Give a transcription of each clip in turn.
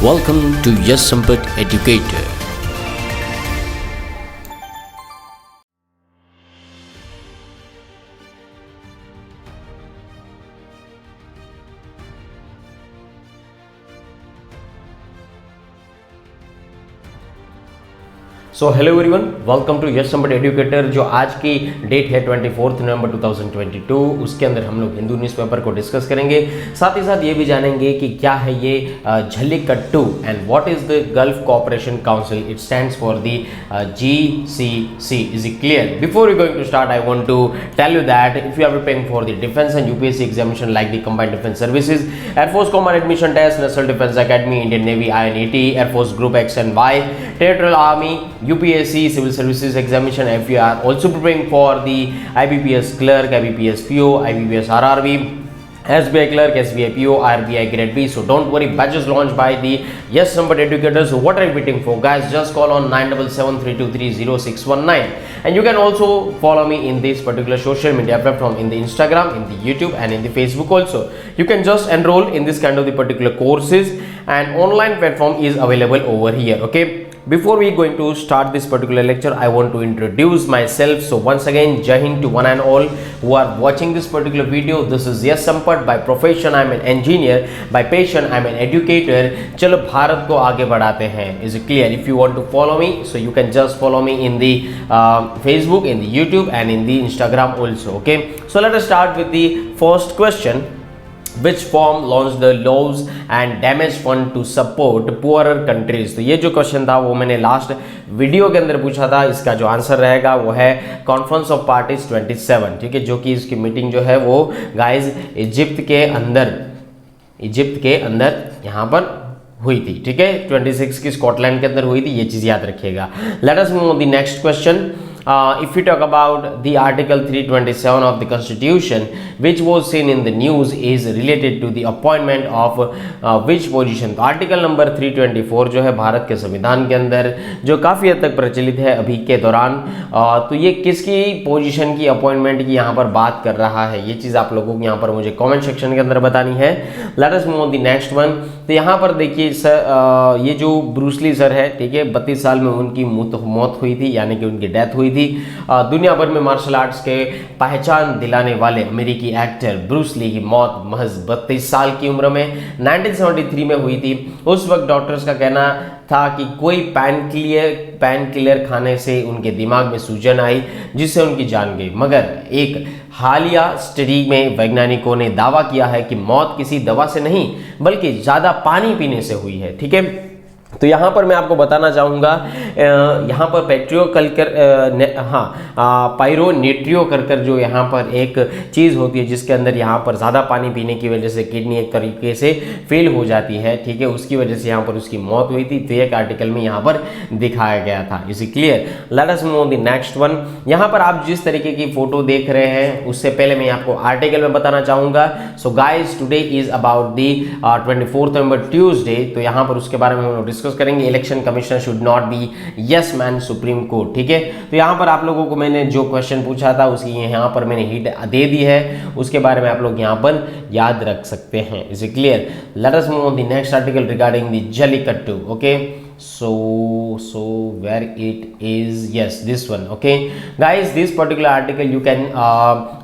Welcome to Yes Sampat Educator. So hello everyone, welcome to yes Sampat educator. जो आज की date है 24 नवंबर 2022, उसके अंदर हम लोग हिंदू न्यूज़पेपर को डिस्कस करेंगे। साथ ही साथ ये भी जानेंगे कि क्या है ये Jallikattu and what is the Gulf Cooperation Council. It stands for the GCC। Is it clear? Before we going to start, I want to tell you that if you are preparing for the defence and UPSC examination like the combined defence services, air force common admission test, national defence academy, Indian navy INET, air force group X and Y, territorial army, UPSC, civil services examination. If you are also preparing for the IBPS clerk, IBPS PO, IBPS RRB, SBI clerk, SBI PO, RBI grade B. So don't worry, batches launched by the Yes Sampat Educators. So what are you waiting for, guys? Just call on 9773230619, and you can also follow me in this particular social media platform, in the Instagram, in the YouTube, and in the Facebook also. You can just enroll in this kind of the particular courses, and online platform is available over here. Okay. Before we going to start this particular lecture, I want to introduce myself. So once again, Jai Hind to one and all who are watching this particular video. This is Yes Sampat. By profession I am an engineer, by passion I am an educator. चलो भारत को आगे बढ़ाते हैं. Is it clear? If you want to follow me, so you can just follow me in the Facebook, in the YouTube, and in the Instagram also. Okay. So let us start with the first question. Which firm launched the laws and damage fund to support poorer countries? तो ये जो question था वो मैंने last video के अंदर पूछा था। इसका जो आंसर रहेगा वो है कॉन्फ्रेंस ऑफ पार्टीज 27, ठीक है, जो कि इसकी मीटिंग जो है वो गाइज इजिप्ट के अंदर यहाँ पर हुई थी, ठीक है, 26 की स्कॉटलैंड के अंदर हुई थी। ये चीज़ याद रखिएगा। Let us move on the next question. If we talk about the Article 327 of the Constitution, which was seen in the news, is related to the appointment of which position? तो article number 324 जो है भारत के संविधान के अंदर, जो काफ़ी हद तक प्रचलित है अभी के दौरान, तो ये किसकी पोजीशन की अपॉइंटमेंट की यहाँ पर बात कर रहा है, ये चीज़ आप लोगों को यहाँ पर मुझे कमेंट सेक्शन के अंदर बतानी है। Let us move on the next one. तो यहाँ पर देखिए सर, ये जो ब्रूस ली सर है, ठीक है, 32 साल में उनकी मौत हुई थी, यानी कि उनकी डेथ हुई थी। दुनिया भर में मार्शल आर्ट्स के पहचान दिलाने वाले अमेरिकी एक्टर ब्रूस ली की मौत महज 32 साल की उम्र में 1973 में हुई थी। उस वक्त डॉक्टर्स का कहना था कि कोई पैन किलर खाने से उनके दिमाग में सूजन आई, जिससे उनकी जान गई। मगर एक हालिया स्टडी में वैज्ञानिकों ने दावा किया है कि मौत किसी दवा से नहीं बल्कि ज़्यादा पानी पीने से हुई है, ठीक है। तो यहाँ पर मैं आपको बताना चाहूँगा, यहाँ पर पायरोनेट्रियो कर जो यहाँ पर एक चीज़ होती है, जिसके अंदर यहाँ पर ज़्यादा पानी पीने की वजह से किडनी एक तरीके से फेल हो जाती है, ठीक है, उसकी वजह से यहाँ पर उसकी मौत हुई थी। तो एक आर्टिकल में यहाँ पर दिखाया गया था। Is it clear? Let us move on the next one. यहाँ पर आप जिस तरीके की फोटो देख रहे हैं, उससे पहले मैं आपको आर्टिकल में बताना चाहूँगा. So guys, today is about the 24 November Tuesday. तो यहाँ पर उसके बारे में हम डिस्कस करेंगे. Election commissioner should not be yes man supreme Court, ठीक है। तो यहाँ पर आप लोगों को मैंने जो क्वेश्चन पूछा था उसकी यहाँ पर मैंने हिट दे दी है, उसके बारे में आप लोग यहाँ पर याद रख सकते हैं. Is it clear? Let us move on the next article regarding the jallikattu. Okay, so where it is, yes, this one. Okay guys, this particular article you can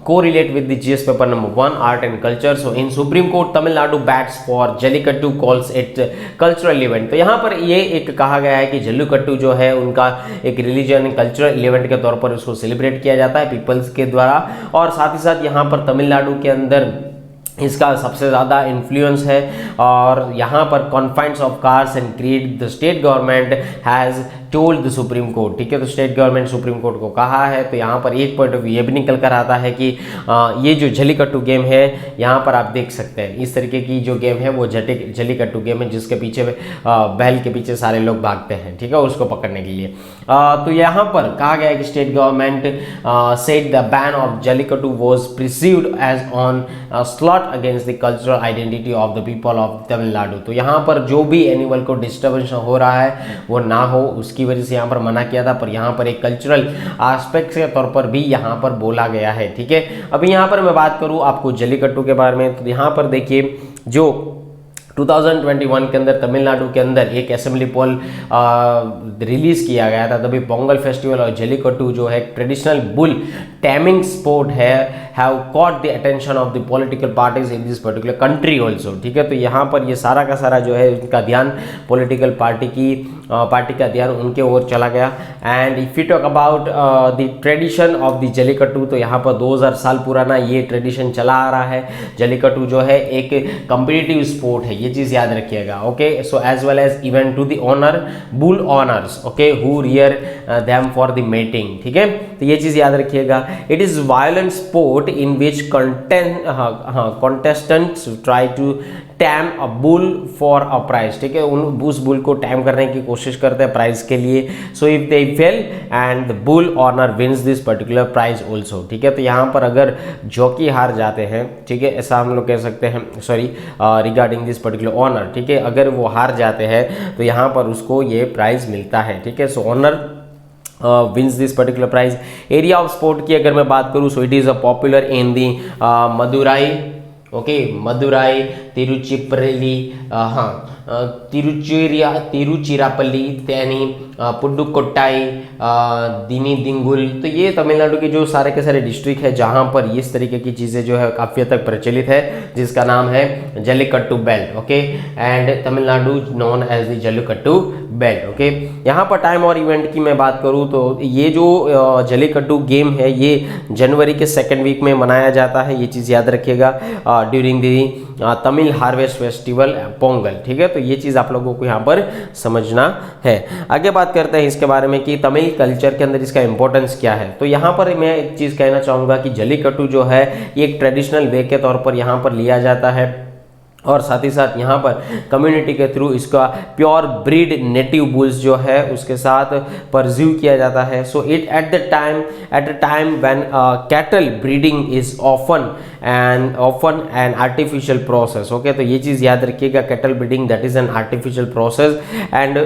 correlate with the GS paper number 1, art and culture. So in Supreme Court, Tamil Nadu bats for Jallikattu, calls it cultural event. तो यहाँ पर ये एक कहा गया है कि जल्लीकट्टू जो है उनका एक रिलीजन कल्चरल इवेंट के तौर पर उसको सेलिब्रेट किया जाता है पीपल्स के द्वारा, और साथ ही साथ यहाँ पर तमिलनाडु के अंदर इसका सबसे ज़्यादा इन्फ्लुएंस है। और यहाँ पर confines of cars and creed the state government has told the Supreme Court, ठीक है। तो स्टेट गवर्नमेंट सुप्रीम कोर्ट को कहा है। तो यहाँ पर एक पॉइंट ऑफ व्यू ये भी निकल कर आता है कि ये जो जल्लीकट्टू गेम है, यहाँ पर आप देख सकते हैं इस तरीके की जो गेम है वो जल्लीकट्टू गेम है, जिसके पीछे बैल के पीछे सारे लोग भागते हैं, ठीक है, उसको पकड़ने के लिए। तो यहाँ पर कहा गया है कि state government said the ban of Jallikattu was perceived as onslaught against the cultural identity of the people of Tamil Nadu. तो यहाँ पर जो भी एनिमल को डिस्टर्बेंस हो रहा है वो ना हो, उसकी वजह से यहाँ पर मना किया था। पर यहाँ पर एक कल्चरल एस्पेक्ट के तौर पर भी यहाँ पर बोला गया है, ठीक है। अभी यहाँ पर मैं बात करूँ आपको जल्लीकट्टू के बारे में, तो यहाँ पर देखिए जो 2021 के अंदर तमिलनाडु के अंदर एक असेंबली पोल रिलीज़ किया गया था। तभी पोंगल फेस्टिवल और जल्लीकट्टू जो है ट्रेडिशनल बुल टैमिंग स्पोर्ट है have caught the attention of the political parties in this particular country also. ठीक है, तो यहाँ पर ये सारा का सारा जो है उनका ध्यान पॉलिटिकल पार्टी का ध्यान उनके ओर चला गया। And if you talk about the tradition of the Jallikattu, तो यहाँ पर 2000 साल पुराना ये ट्रेडिशन चला आ रहा है। जल्लीकट्टू जो है एक कम्पिटिटिव स्पोर्ट है, ये चीज़ याद रखिएगा। Okay, so as well as event to the owner bull owners, okay, who rear them for the mating. ठीक है, तो ये चीज़ याद रखिएगा। It is violent sport in which contestants try to tame a bull for a prize. ठीक है, उस बुल को टैम करने की कोशिश करते हैं प्राइज के लिए। So if they fail and the bull owner wins this particular prize also. ठीक है, तो यहाँ पर अगर जॉकी हार जाते हैं, ठीक है, ऐसा हम लोग कह सकते हैं, sorry, regarding this particular owner, ठीक है, अगर वो हार जाते हैं तो यहाँ पर उसको ये प्राइज मिलता है। ठीक है, so owner wins this particular prize. Area of sport की अगर मैं बात करूँ, so it is a popular in the Madurai, okay, Madurai, Tiruchirappalli, Tiruchirappalli, Theni, Pudukkottai, Dindigul. तो ये तमिलनाडु के जो सारे के सारे डिस्ट्रिक्ट है जहाँ पर इस तरीके की चीज़ें जो है काफ़ी हद तक प्रचलित है, जिसका नाम है Jallikattu belt. Okay, and Tamil Nadu known as the Jallikattu belt. Okay, यहाँ पर टाइम और इवेंट की मैं बात करूँ तो ये जो जल्लीकट्टू गेम है ये जनवरी के 2nd वीक में मनाया जाता है, ये चीज़ याद रखिएगा, during the Tamil harvest festival Pongal. ठीक है, तो ये चीज़ आप लोगों को यहाँ पर समझना है। आगे बात करते हैं इसके बारे में कि तमिल कल्चर के अंदर इसका इंपॉर्टेंस क्या है। तो यहाँ पर मैं एक चीज़ कहना चाहूँगा कि जल्लीकट्टू जो है ये एक ट्रेडिशनल वे के तौर पर यहाँ पर लिया जाता है, और साथ ही साथ यहाँ पर कम्युनिटी के थ्रू इसका प्योर ब्रीड नेटिव बुल्स जो है उसके साथ परज्यू किया जाता है। So it at the time when cattle breeding is often an artificial process. Okay, तो ये चीज़ याद रखिएगा, cattle breeding that is an artificial process and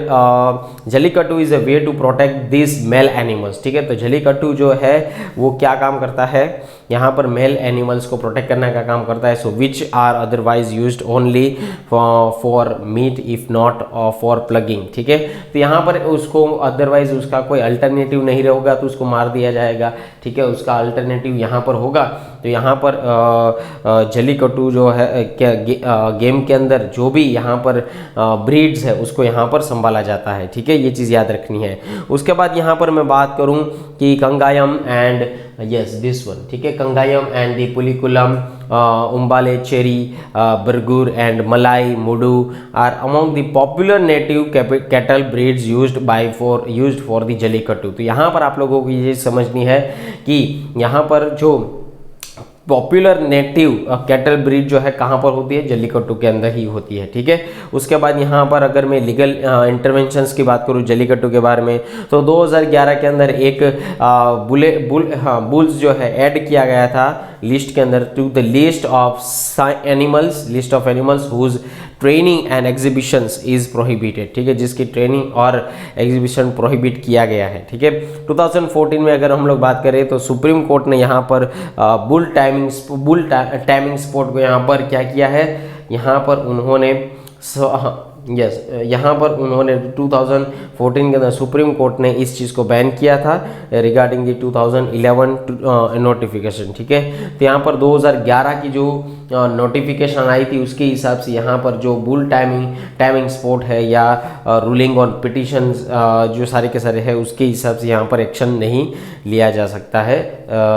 Jallikattu is a way to protect this male animals. ठीक है, तो जल्लीकट्टू जो है वो क्या काम करता है, यहाँ पर मेल एनिमल्स को प्रोटेक्ट करने का काम करता है। So which are otherwise used only for meat if not for plugging. ठीक है, तो यहाँ पर उसको अदरवाइज उसका कोई अल्टरनेटिव नहीं रहेगा तो उसको मार दिया जाएगा। ठीक है, उसका अल्टरनेटिव यहाँ पर होगा। तो यहाँ पर जल्लीकट्टू जो है गेम के अंदर जो भी यहाँ पर ब्रीड्स है उसको यहाँ पर संभाला जाता है। ठीक है, ये चीज़ याद रखनी है। उसके बाद यहाँ पर मैं बात करूँ कि Kangayam and yes this one, ठीक है, Kangayam and the Pulikulam, Umblachery, Bargur and Malai Madu are among the popular native cattle breeds used for the Jallikattu. तो यहाँ पर आप लोगों को ये समझनी है कि यहाँ पर जो पॉपुलर नेटिव कैटल ब्रीड जो है कहाँ पर होती है, जल्लीकट्टू के अंदर ही होती है। ठीक है, उसके बाद यहाँ पर अगर मैं लीगल इंटरवेंशंस की बात करूँ जल्लीकट्टू के बारे में, तो 2011 के अंदर एक बुल्स जो है ऐड किया गया था लिस्ट के अंदर to the list of animals whose training and exhibitions is prohibited. ठीक है, जिसकी ट्रेनिंग और एग्जीबिशन प्रोहिबिट किया गया है। ठीक है, 2014 में अगर हम लोग बात करें तो सुप्रीम कोर्ट ने यहाँ पर बुल टाइमिंग स्पोर्ट को यहाँ पर क्या किया है, यहाँ पर उन्होंने यहाँ पर उन्होंने 2014 के अंदर सुप्रीम कोर्ट ने इस चीज़ को बैन किया था रिगार्डिंग दी 2011 नोटिफिकेशन। ठीक है, तो यहाँ पर 2011 की जो नोटिफिकेशन आई थी उसके हिसाब से यहाँ पर जो बुल टाइमिंग स्पोर्ट है या रूलिंग ऑन पिटिशन जो सारे के सारे है उसके हिसाब से यहाँ पर एक्शन नहीं लिया जा सकता है।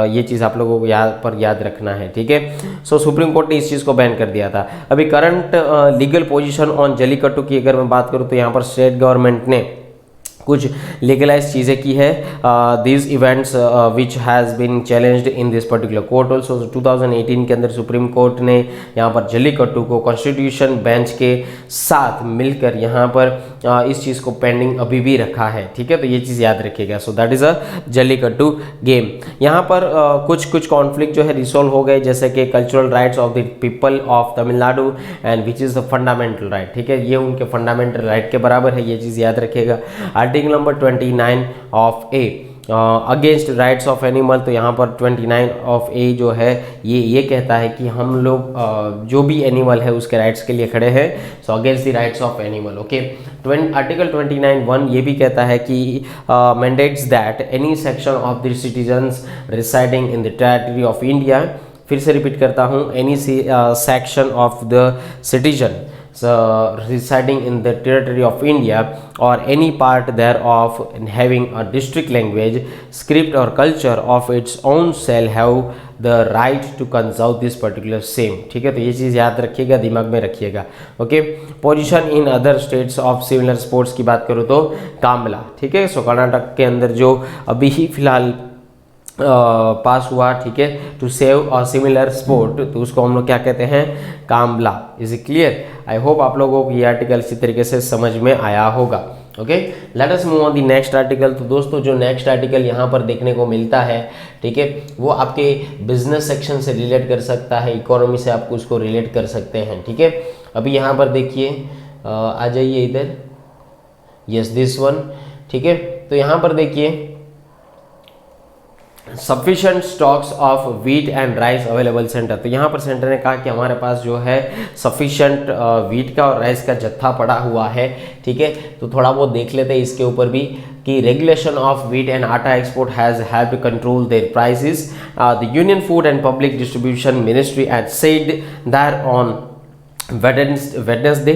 ये चीज़ आप लोगों को याद रखना है। ठीक है, सो सुप्रीम कोर्ट ने इस चीज़ को बैन कर दिया था। अभी current legal position on jallikattu की अगर मैं बात करूँ तो यहाँ पर स्टेट गवर्नमेंट ने कुछ लीगलाइज चीज़ें की है। This events which has been challenged in this particular court also. 2018 के अंदर सुप्रीम कोर्ट ने यहाँ पर जल्लीकट्टू को कॉन्स्टिट्यूशन बेंच के साथ मिलकर यहाँ पर इस चीज़ को पेंडिंग अभी भी रखा है। ठीक है, तो ये चीज़ याद रखिएगा। सो that is a jallikattu game. यहाँ पर कुछ कॉन्फ्लिक्ट जो है रिसोल्व हो गए, जैसे कि cultural rights of the people of Tamil Nadu and which is the fundamental right. ठीक है, ये उनके फंडामेंटल राइट के बराबर है, ये चीज़ याद रखिएगा। Article number 29 of A against rights of animal, तो यहाँ पर 29 ऑफ ए जो है ये कहता है कि हम लोग जो भी एनिमल है उसके राइट्स के लिए खड़े हैं, so against the rights of animal. Okay, article 29(1) ये भी कहता है कि mandates that any section of the citizens residing in the territory of India, फिर से रिपीट करता हूँ, any section of the citizen residing in the territory of India or any part thereof having a district language, script or culture of its own shall have the right to conserve this particular same। ठीक है, तो ये चीज़ याद रखिएगा, दिमाग में रखिएगा। Okay, position in other states of similar sports की बात करूँ तो कामला, ठीक है, सो कर्नाटक के अंदर जो अभी ही फिलहाल पास हुआ, ठीक है, to save a similar sport, तो उसको हम लोग क्या कहते हैं, Kambala. Is it clear? I hope आप लोगों को ये आर्टिकल इसी तरीके से समझ में आया होगा। Okay, let us move on the next article. तो दोस्तों जो नेक्स्ट आर्टिकल यहाँ पर देखने को मिलता है, ठीक है, वो आपके बिजनेस सेक्शन से रिलेट कर सकता है, इकोनॉमी से आपको उसको रिलेट कर सकते हैं। ठीक है, अभी यहाँ पर देखिए, आ जाइए इधर, यस दिस वन। ठीक है, तो यहाँ पर देखिए, sufficient stocks of wheat and rice available centre. तो यहाँ पर सेंटर ने कहा कि हमारे पास जो है सफिशेंट व्हीट का और राइस का जत्था पड़ा हुआ है। ठीक है, तो थोड़ा बहुत देख लेते हैं इसके ऊपर भी कि रेगुलेशन ऑफ व्हीट एंड आटा export has helped control their prices. The union food and public distribution ministry has said that on Wednesday,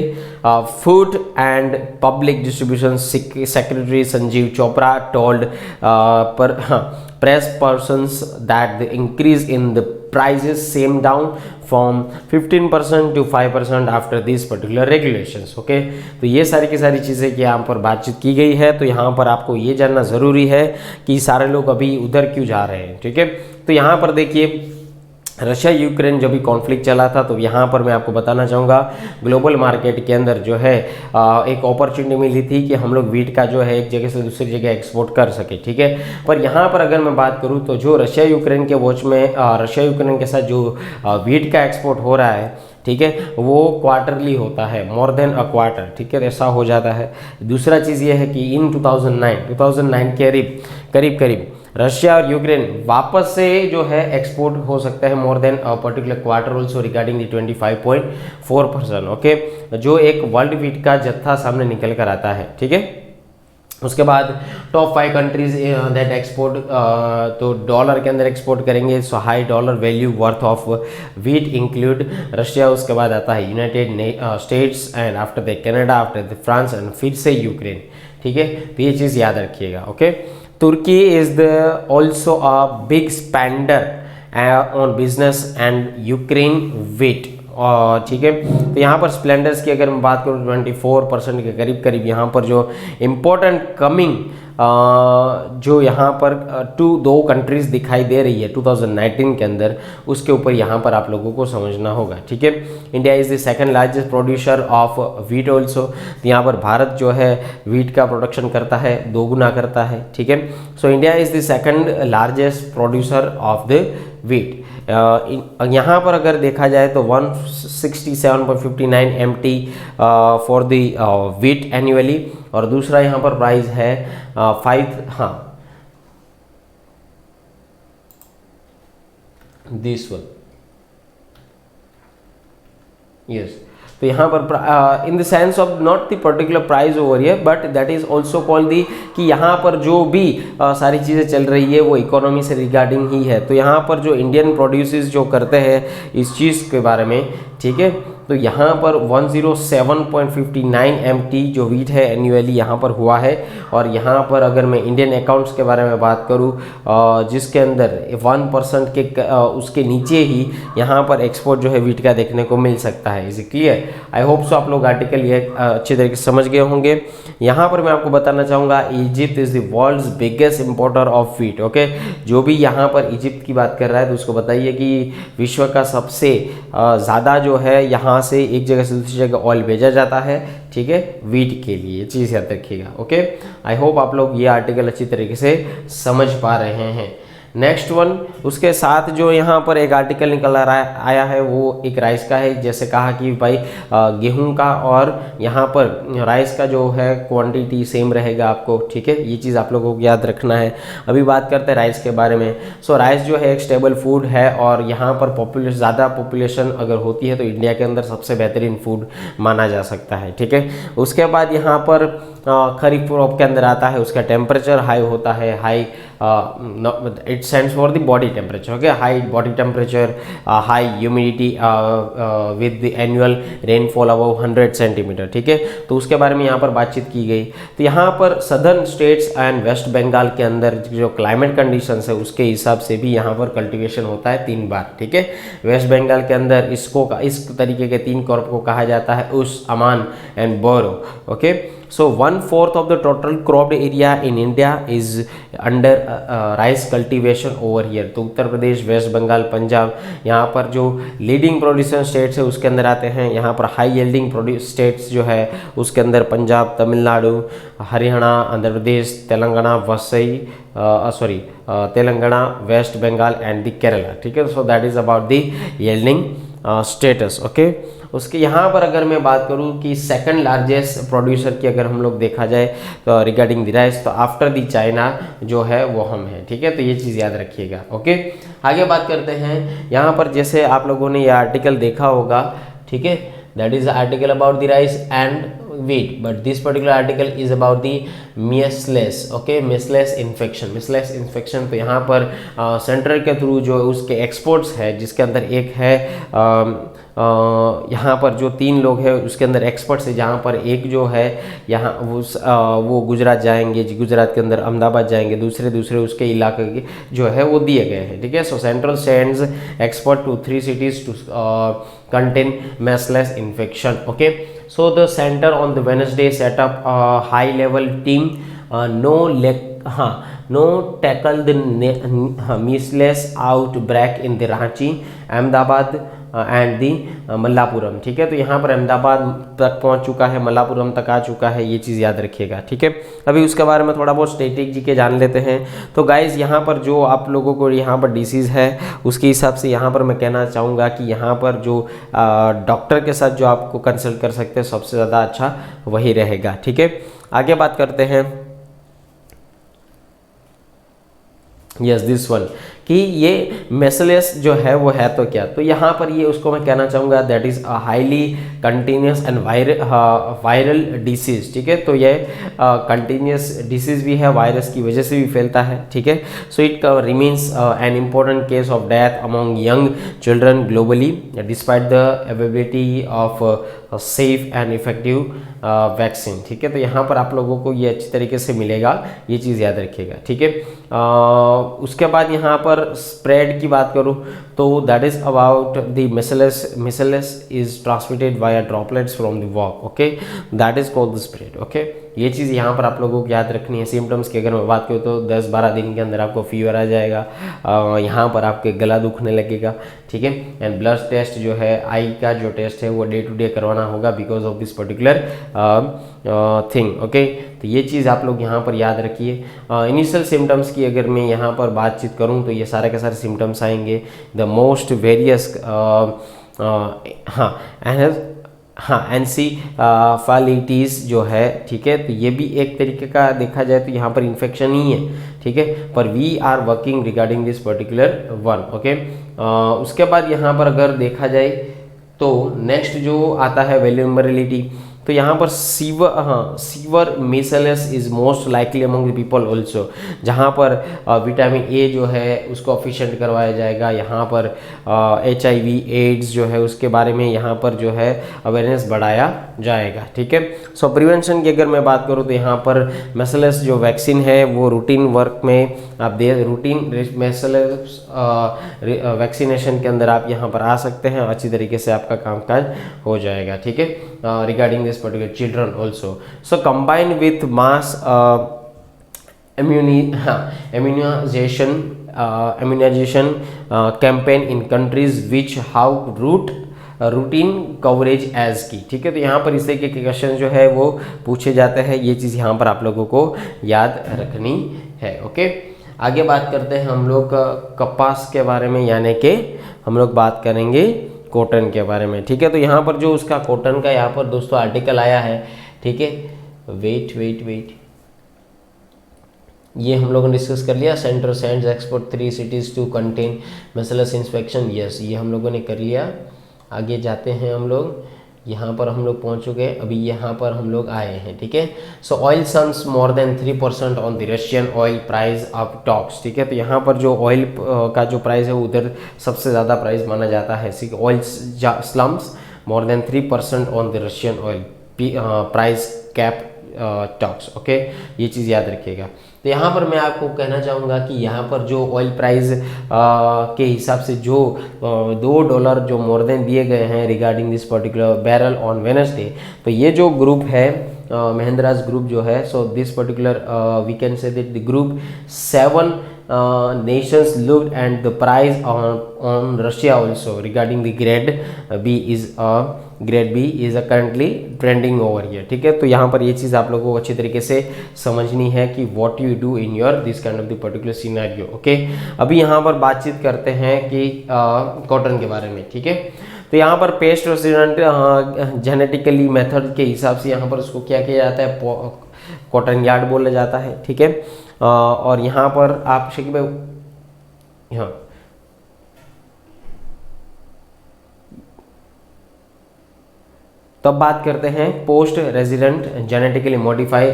Food and Public Distribution Secretary Sanjeev Chopra told press persons that the increase in the prices came down from 15% to 5% after these particular regulations। Okay, तो ये सारी की सारी चीज़ें की यहाँ पर बातचीत की गई है। तो यहाँ पर आपको ये जानना ज़रूरी है कि सारे लोग अभी उधर क्यों जा रहे हैं। ठीक है, तो यहाँ पर देखिए, रशिया यूक्रेन जो भी कॉन्फ्लिक्ट चला था, तो यहाँ पर मैं आपको बताना चाहूँगा ग्लोबल मार्केट के अंदर जो है एक अपॉर्चुनिटी मिली थी कि हम लोग व्हीट का जो है एक जगह से दूसरी जगह एक्सपोर्ट कर सके। ठीक है, पर यहाँ पर अगर मैं बात करूँ तो जो रशिया यूक्रेन के वॉच में रशिया यूक्रेन के साथ जो व्हीट का एक्सपोर्ट हो रहा है, ठीक है, वो क्वार्टरली होता है, मोर देन अ क्वार्टर। ठीक है, ऐसा हो जाता है। दूसरा चीज़ ये है कि इन 2009 के करीब रशिया और यूक्रेन वापस से जो है एक्सपोर्ट हो सकता है more than a particular quarter also regarding the 25.4%। Okay, जो एक वर्ल्ड व्हीट का जत्था सामने निकल कर आता है। ठीक है, उसके बाद टॉप 5 कंट्रीज दैट एक्सपोर्ट, तो डॉलर के अंदर एक्सपोर्ट करेंगे, so high dollar value worth of wheat include Russia, उसके बाद आता है United States and after the Canada, after the France and फिर से यूक्रेन। ठीक है, तो ये चीज़ याद रखिएगा। Okay, Turkey is the also a big spender on business and Ukraine wheat. और ठीक है, तो यहाँ पर स्प्लेंडर्स की अगर मैं बात करूँ 24% के करीब यहाँ पर जो इम्पोर्टेंट कमिंग जो यहाँ पर दो कंट्रीज़ दिखाई दे रही है 2019 के अंदर, उसके ऊपर यहाँ पर आप लोगों को समझना होगा। ठीक है, India is the second largest producer of wheat also. तो यहाँ पर भारत जो है व्हीट का प्रोडक्शन करता है, 2 गुना करता है। ठीक है, so India is the second largest producer of the wheat. यहाँ पर अगर देखा जाए तो 167.59 MT for the wheat annually, और दूसरा यहाँ पर प्राइस है 5 यस। तो यहाँ पर in the sense of not the particular price over here, but that is also called the कि यहाँ पर जो भी सारी चीज़ें चल रही है वो इकोनॉमी से रिगार्डिंग ही है। तो यहाँ पर जो इंडियन प्रोड्यूसर्स जो करते हैं इस चीज़ के बारे में, ठीक है, तो यहाँ पर 107.59 MT जो व्हीट है एनुअली यहाँ पर हुआ है। और यहाँ पर अगर मैं इंडियन अकाउंट्स के बारे में बात करूँ जिसके अंदर 1% के उसके नीचे ही यहाँ पर एक्सपोर्ट जो है व्हीट का देखने को मिल सकता है। Is clear? I hope so आप लोग आर्टिकल ये अच्छे तरीके से समझ गए होंगे। यहाँ पर मैं आपको बताना चाहूँगा Egypt is the world's biggest importer of wheat. Okay, जो भी यहाँ पर इजिप्ट की बात कर रहा है तो उसको बताइए कि विश्व का सबसे ज़्यादा जो है यहाँ से एक जगह से दूसरी जगह ऑयल भेजा जाता है। ठीक है, व्हीट के लिए, ये चीज़ याद रखिएगा। ओके, आई होप आप लोग ये आर्टिकल अच्छी तरीके से समझ पा रहे हैं। नेक्स्ट वन, उसके साथ जो यहाँ पर एक आर्टिकल निकल आया है वो एक राइस का है। जैसे कहा कि भाई गेहूं का और यहाँ पर राइस का जो है क्वांटिटी सेम रहेगा आपको, ठीक है, ये चीज़ आप लोगों को याद रखना है। अभी बात करते हैं राइस के बारे में। सो राइस जो है एक स्टेबल फूड है और यहाँ पर ज़्यादा पॉपुलेशन अगर होती है तो इंडिया के अंदर सबसे बेहतरीन फूड माना जा सकता है, ठीक है। उसके बाद यहाँ पर खरीफ क्रॉप के अंदर आता है, उसका टेम्परेचर हाई होता है, high it stands for the body temperature, okay, high body temperature, high humidity with the annual rainfall above 100 centimetre, ठीक है। तो उसके बारे में यहाँ पर बातचीत की गई। तो यहाँ पर southern states and West Bengal के अंदर जो क्लाइमेट कंडीशंस है उसके हिसाब से भी यहाँ पर कल्टीवेशन होता है 3 बार, ठीक है। वेस्ट बंगाल के अंदर इस तरीके के 3 क्रॉप को कहा जाता है उस, Aman and Boro, okay. So 1/4 of the total cropped area in India is under rice cultivation over here। तो उत्तर प्रदेश, वेस्ट बंगाल, पंजाब यहाँ पर जो लीडिंग प्रोड्यूसर स्टेट्स है उसके अंदर आते हैं। यहाँ पर हाई यील्डिंग स्टेट्स जो है उसके अंदर पंजाब, तमिलनाडु, हरियाणा, आंध्र प्रदेश, तेलंगाना, तेलंगाना, वेस्ट बंगाल एंड द केरला, ठीक है। So that is about the yielding states, okay. उसके यहाँ पर अगर मैं बात करूँ कि सेकंड लार्जेस्ट प्रोड्यूसर की अगर हम लोग देखा जाए तो रिगार्डिंग द राइस, तो आफ्टर द चाइना जो है वो हम हैं, ठीक है। तो ये चीज़ याद रखिएगा, ओके। आगे बात करते हैं यहाँ पर, जैसे आप लोगों ने ये आर्टिकल देखा होगा, ठीक है, that is article about the rice and wheat, but this particular article is about the measles, okay, measles infection। तो यहाँ पर सेंटर के थ्रू जो उसके एक्सपोर्ट्स है, जिसके अंदर एक है यहाँ पर जो 3 लोग हैं उसके अंदर एक्सपर्ट्स है, जहाँ पर एक जो है यहाँ वो गुजरात जाएंगे, गुजरात के अंदर अहमदाबाद जाएंगे, दूसरे उसके इलाके के जो है वो दिए गए हैं, ठीक है। So central sends expert to 3 cities to contain measles infection, okay। So the center on the Wednesday set up a high level team, no tackle the measles outbreak in the Ranchi, Ahmedabad and the Malappuram, ठीक है। तो यहाँ पर अहमदाबाद तक पहुँच चुका है, मल्लापुरम तक आ चुका है, ये चीज़ याद रखिएगा, ठीक है। अभी उसके बारे में थोड़ा बहुत स्ट्रेटेजी के जान लेते हैं। तो गाइज यहाँ पर जो आप लोगों को यहाँ पर डिसीज़ है उसके हिसाब से यहाँ पर मैं कहना चाहूँगा कि यहाँ पर जो डॉक्टर के साथ जो आपको कंसल्ट कर सकते हैं सबसे ज़्यादा अच्छा वही रहेगा, ठीक है। आगे बात करते हैं, यस दिस वन, कि ये मेसलेस जो है वो है तो क्या, तो यहाँ पर ये उसको मैं कहना चाहूँगा that is a highly continuous and viral disease, ठीक है। तो ये कंटिन्यूस डिसीज़ भी है, वायरस की वजह से भी फैलता है, ठीक है। So it remains an important case of death among young children globally despite the availability of safe and effective vaccine, ठीक है। तो यहाँ पर आप लोगों को ये अच्छी तरीके से मिलेगा, ये चीज़ याद रखिएगा, ठीक है। उसके बाद यहाँ पर स्प्रेड की बात करूँ तो that is about the measles is transmitted via droplets from the walk, okay, that is called the spread, okay. ये चीज़ यहाँ पर आप लोगों को याद रखनी है। सिम्टम्स की अगर मैं बात करूँ तो 10-12 दिन के अंदर आपको फीवर आ जाएगा, यहाँ पर आपके गला दुखने लगेगा, ठीक है। एंड ब्लड टेस्ट जो है, आई का जो टेस्ट है वो डे टू डे करवाना होगा because of this particular thing, okay. तो ये चीज़ आप लोग यहाँ पर याद रखिए। इनिशियल सिम्टम्स की अगर मैं यहाँ पर बातचीत करूँ तो ये सारे के सारे सिम्टम्स आएंगे, द मोस्ट वेरियस एनसीफेलाइटिस जो है, ठीक है। तो ये भी एक तरीके का देखा जाए तो यहाँ पर इन्फेक्शन ही है, ठीक है, पर we are working regarding this particular one, okay. उसके बाद यहाँ पर अगर देखा जाए तो नेक्स्ट जो आता है वल्नरेबिलिटी, तो यहाँ पर severe measles is most likely among the people also, जहाँ पर विटामिन ए जो है उसको एफिशिएंट करवाया जाएगा। यहाँ पर HIV एड्स जो है उसके बारे में यहाँ पर जो है अवेयरनेस बढ़ाया जाएगा, ठीक है। सो प्रिवेंशन की अगर मैं बात करूँ तो यहाँ पर मेसलेस जो वैक्सीन है वो रूटीन वर्क में आप रूटीन मेसलेस वैक्सीनेशन के अंदर आप यहाँ पर आ सकते हैं, अच्छी तरीके से आपका कामकाज हो जाएगा, ठीक है। Regarding this particular children also, so combined with mass immunization campaign in countries which have routine coverage as की, ठीक है। तो यहाँ पर इस तरीके के क्वेश्चन जो है वो पूछे जाते हैं, ये चीज़ यहाँ पर आप लोगों को याद रखनी है, ओके। आगे बात करते हैं हम लोग कपास के बारे में, यानी कि हम लोग बात करेंगे कॉटन के बारे में, ठीक है। तो यहाँ पर जो उसका कॉटन का यहाँ पर दोस्तों आर्टिकल आया है, ठीक है, वेट ये हम लोगों ने डिस्कस कर लिया। Centre sends expert 3 cities to contain measles inspection, yes ये हम लोगों ने कर लिया। आगे जाते हैं हम लोग, यहाँ पर हम लोग पहुँच चुके हैं, अभी यहाँ पर हम लोग आए हैं, ठीक है। सो oil sums more than 3% on the Russian oil price of talks, ठीक है। तो यहाँ पर जो ऑयल का जो प्राइस है उधर सबसे ज़्यादा प्राइस माना जाता है। Oil slums more than 3% on the Russian oil price cap talks, okay, ये चीज़ याद रखिएगा। तो यहाँ पर मैं आपको कहना चाहूँगा कि यहाँ पर जो ऑयल प्राइस के हिसाब से जो $2 जो मोर देन दिए गए हैं regarding this particular barrel on Wednesday, तो ये जो ग्रुप है महिंद्रास ग्रुप जो है, so this particular we can say that the group 7 nations looked and the price on Russia also regarding the grade B is currently trending over here, ठीक है। तो यहाँ पर ये चीज़ आप लोगों को अच्छी तरीके से समझनी है कि what you do in your this kind of the particular scenario, okay. अभी यहाँ पर बातचीत करते हैं कि कॉटन के बारे में, ठीक है। तो यहाँ पर पेस्ट रेसिस्टेंट जेनेटिकली मेथड के हिसाब से यहाँ पर उसको क्या किया जाता है, कॉटन यार्ड बोला जाता है, ठीक है। और यहाँ पर आप शकीब भाई, हाँ तो अब बात करते हैं पोस्ट रेजिडेंट जेनेटिकली मॉडिफाई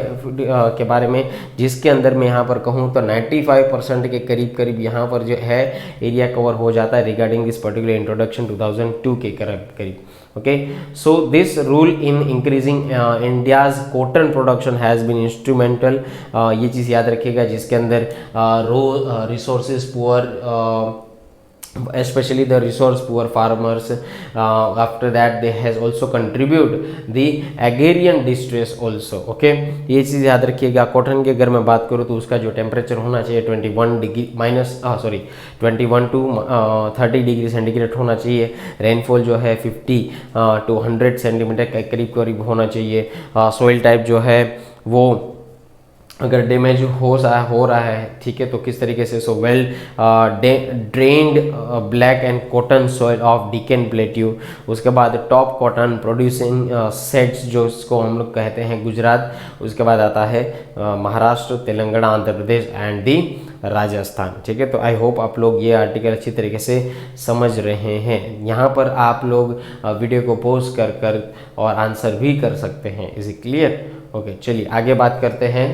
के बारे में, जिसके अंदर मैं यहाँ पर कहूँ तो 95% के करीब यहाँ पर जो है एरिया कवर हो जाता है रिगार्डिंग दिस पर्टिकुलर इंट्रोडक्शन 2002 के करीब, ओके। So this rule in increasing India's cotton production has been instrumental, ये चीज़ याद रखिएगा, जिसके अंदर resources poor especially the resource poor farmers, after that they has also contribute the agrarian distress also, okay। ये चीज़ याद रखिएगा। कॉटन की अगर मैं बात करूँ तो उसका जो टेम्परेचर होना चाहिए 21 to 30 डिग्री सेंटीग्रेड होना चाहिए। रेनफॉल जो है 50 to 100 सेंटीमीटर के करीब होना चाहिए। सॉइल टाइप जो है वो अगर डैमेज हो रहा है, ठीक है, तो किस तरीके से, so well drained black and cotton soil of Deccan plateau. उसके बाद टॉप कॉटन प्रोड्यूसिंग सेट्स जो इसको हम लोग कहते हैं गुजरात। उसके बाद आता है महाराष्ट्र, तेलंगाना, आंध्र प्रदेश एंड दी राजस्थान, ठीक है। तो आई होप आप लोग ये आर्टिकल अच्छी तरीके से समझ रहे हैं। यहाँ पर आप लोग वीडियो को पॉज कर और आंसर भी कर सकते हैं। Is it clear? ओके, चलिए आगे बात करते हैं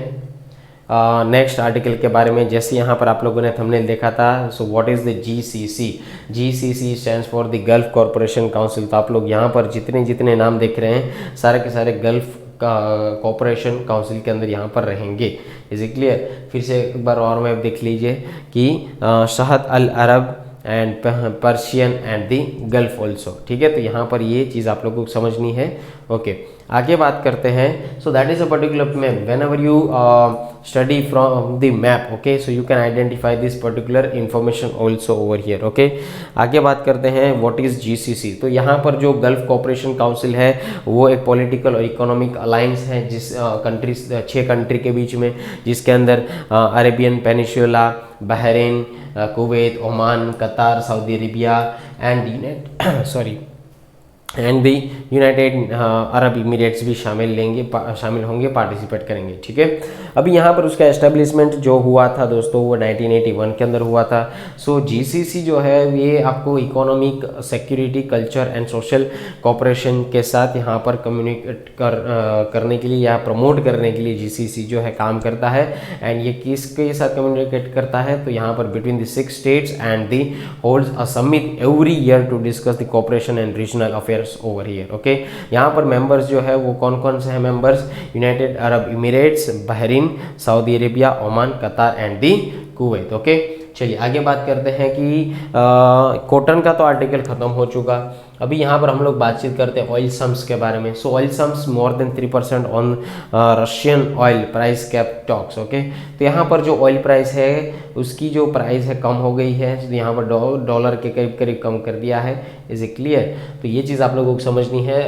नेक्स्ट आर्टिकल के बारे में। जैसे यहाँ पर आप लोगों ने थंबनेल देखा था, so what is the GCC stands for the gulf corporation council. तो आप लोग यहाँ पर जितने नाम देख रहे हैं सारे के सारे गल्फ कॉरपोरेशन काउंसिल के अंदर यहाँ पर रहेंगे। Is it clear? फिर से एक बार और मैप देख लीजिए कि Shatt al Arab and Persian and the Gulf also, ठीक है। तो यहाँ पर ये चीज़ आप लोगों को समझनी है, ओके। आगे बात करते हैं, सो that is a particular map. When ever you study from the map, okay, so you can identify this particular information also over here, okay. आगे बात करते हैं व्हाट इज़ GCC। तो यहाँ पर जो गल्फ कॉरपोरेशन काउंसिल है वो एक पॉलिटिकल और इकोनॉमिक अलायंस है जिस 6 कंट्री के बीच में, जिसके अंदर Arabian Peninsula, Bahrain, Kuwait, Oman, Qatar, Saudi Arabia and the United Arab Emirates भी शामिल होंगे, पार्टिसिपेट करेंगे, ठीक है। अभी यहाँ पर उसका एस्टेब्लिशमेंट जो हुआ था दोस्तों वो 1981 के अंदर हुआ था। सो GCC जो है ये आपको economic, security, culture and social cooperation के साथ यहाँ पर कम्युनिकेट करने के लिए या प्रमोट करने के लिए GCC जो है काम करता है। एंड ये किसके साथ कम्युनिकेट करता है, तो यहाँ पर between the 6 states and the holds a summit every year to discuss the cooperation and regional affairs over here, okay. यहाँ पर मेंबर्स जो है वो कौन कौन से हैं members? United Arab emirates, Bahrain, Saudi Arabia, Oman, कतार एंड दी कुवैत, ओके। चलिए आगे बात करते हैं कि कॉटन का तो आर्टिकल खत्म हो चुका। अभी यहाँ पर हम लोग बातचीत करते हैं ऑयल सम्स के बारे में। सो oil sums more than 3% on Russian oil price cap talks, okay. तो यहाँ पर जो ऑयल प्राइस है उसकी जो प्राइस है कम हो गई है, तो यहाँ पर डॉलर के करीब कम कर दिया है। Is it clear? तो ये चीज़ आप लोगों को समझनी है।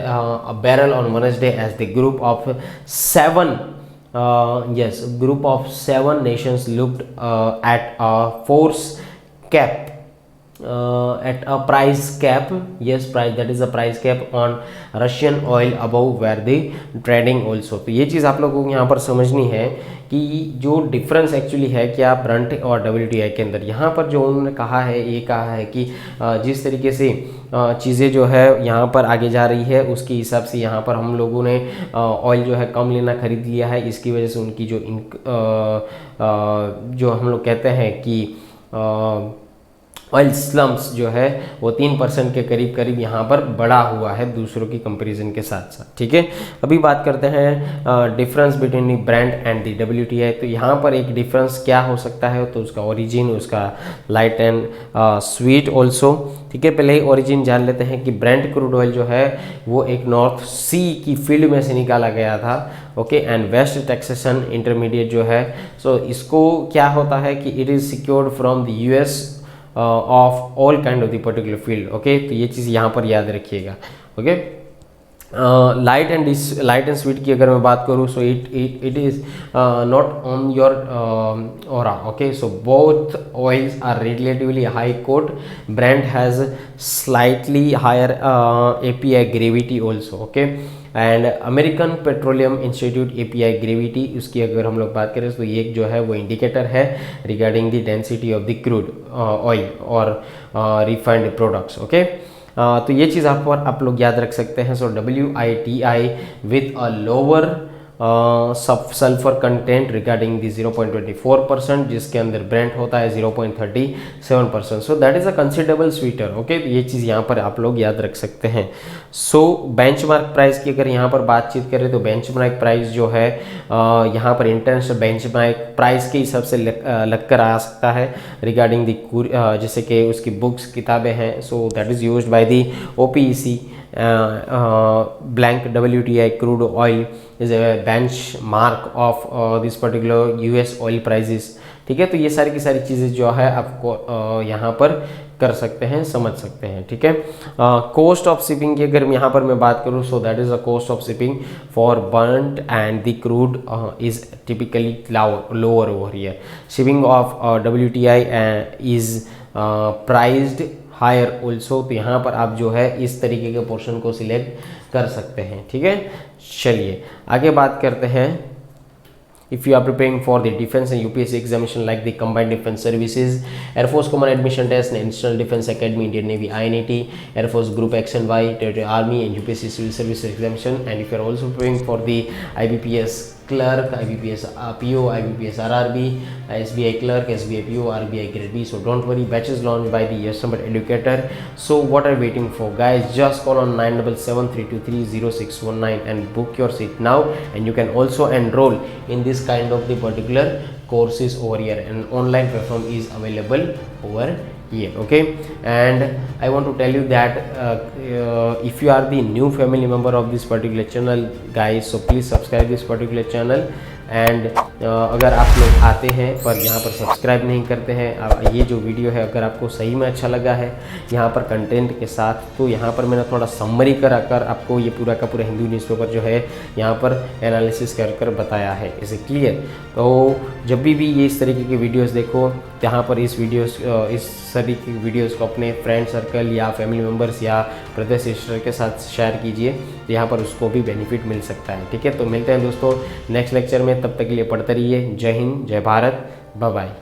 Barrel on Wednesday as the group of 7 yes, group of 7 nations looked at a force cap, at a price cap, yes, price, that is a price cap on Russian oil above where the trading also। तो ये चीज़ आप लोगों को यहाँ पर समझनी है कि जो डिफरेंस एक्चुअली है क्या ब्रंट और WTI के अंदर। यहाँ पर जो उन्होंने कहा है, ये कहा है कि जिस तरीके से चीज़ें जो है यहाँ पर आगे जा रही है उसके हिसाब से यहाँ पर हम लोगों ने ऑयल जो है कम लेना खरीद लिया है। इसकी वजह से उनकी जो हम लोग कहते हैं कि ऑयल स्लम्स जो है वो 3% के करीब यहाँ पर बढ़ा हुआ है दूसरों की कंपैरिजन के साथ साथ, ठीक है। अभी बात करते हैं difference between the Brent and the WTI। तो यहाँ पर एक डिफरेंस क्या हो सकता है, तो उसका ओरिजिन, उसका लाइट एंड स्वीट ऑल्सो, ठीक है। पहले ही ओरिजिन जान लेते हैं कि ब्रेंट क्रूड ऑयल जो है वो एक नॉर्थ सी की फील्ड में से निकाला गया था, ओके, एंड वेस्ट टेक्सासन इंटरमीडिएट जो है, सो इसको क्या होता है कि it is secured from the US of all kind of the particular field, okay. तो ये चीज़ यहाँ पर याद रखिएगा, ओके। लाइट एंड स्वीट की अगर मैं बात करूँ, so it is not on your aura, okay. So both oils are relatively high quote, Brent has slightly higher API gravity also, okay. And American petroleum institute API gravity, उसकी अगर हम लोग बात करें तो ये जो है वो इंडिकेटर है regarding the density of the crude oil और रिफाइंड प्रोडक्ट्स, ओके। तो ये चीज़ आप लोग याद रख सकते हैं। So WTI with a lower sulphur content regarding the 0.24%, जिसके अंदर ब्रेंट होता है 0.37%। So that is a considerable sweeter, okay. तो ये चीज़ यहाँ पर आप लोग याद रख सकते हैं। सो बेंचमार्क प्राइस की अगर यहाँ पर बातचीत करें तो बेंचमार्क प्राइस जो है यहाँ पर इंटरनेशनल बेंचमार्क प्राइस के हिसाब से लग कर आ सकता है रिगार्डिंग दी जैसे कि उसकी बुक्स किताबें हैं। सो that is used by the OPEC blank WTI crude oil is a benchmark of this particular US oil prices, ठीक है। तो ये सारी की सारी चीज़ें जो है आपको यहाँ पर कर सकते हैं, समझ सकते हैं, ठीक है। कॉस्ट ऑफ शिपिंग की अगर यहाँ पर मैं बात करूँ, so that is a cost of shipping for Brent and the crude is typically lower over here. Shipping of WTI is priced higher also. तो यहाँ पर आप जो है इस तरीके के पोर्शन को सिलेक्ट कर सकते हैं, ठीक है। चलिए आगे बात करते हैं। If you are preparing for the defense and UPSC examination like the Combined Defense Services, Air Force Common Admission Test, National Defense Academy, Indian Navy INET, Air Force Group X and Y, Territorial Army and UPSC Civil Service Examination, and if you are also preparing for the IBPS clerk, IBPS PO, IBPS RRB, SBI clerk, SBI PO, RBI grade B, so don't worry, batches launched by the Yes Summit Educator. So what are you waiting for, guys? Just call on 9773230619 and book your seat now, and you can also enroll in this kind of the particular courses over here, and online platform is available over here, okay. And I want to tell you that if you are the new family member of this particular channel, guys, so please subscribe this particular channel। And अगर आप लोग आते हैं पर यहाँ पर subscribe नहीं करते हैं, ये जो वीडियो है अगर आपको सही में अच्छा लगा है यहाँ पर कंटेंट के साथ, तो यहाँ पर मैंने थोड़ा समरी कर आपको ये पूरा का पूरा हिंदू न्यूज़पेपर जो है यहाँ पर एनालिसिस कर बताया है, इसे क्लियर। तो जब भी ये इस तरीके की वीडियोस देखो, यहाँ पर इस तरीके की वीडियोस को अपने फ्रेंड सर्कल या फैमिली मेम्बर्स या ब्रदर सिस्टर के साथ शेयर कीजिए, तो यहाँ पर उसको भी बेनिफिट मिल सकता है, ठीक है। तो मिलते हैं दोस्तों नेक्स्ट लेक्चर में, तब तक के लिए पढ़ते रहिए। जय हिंद, जय भारत, बाय बाय।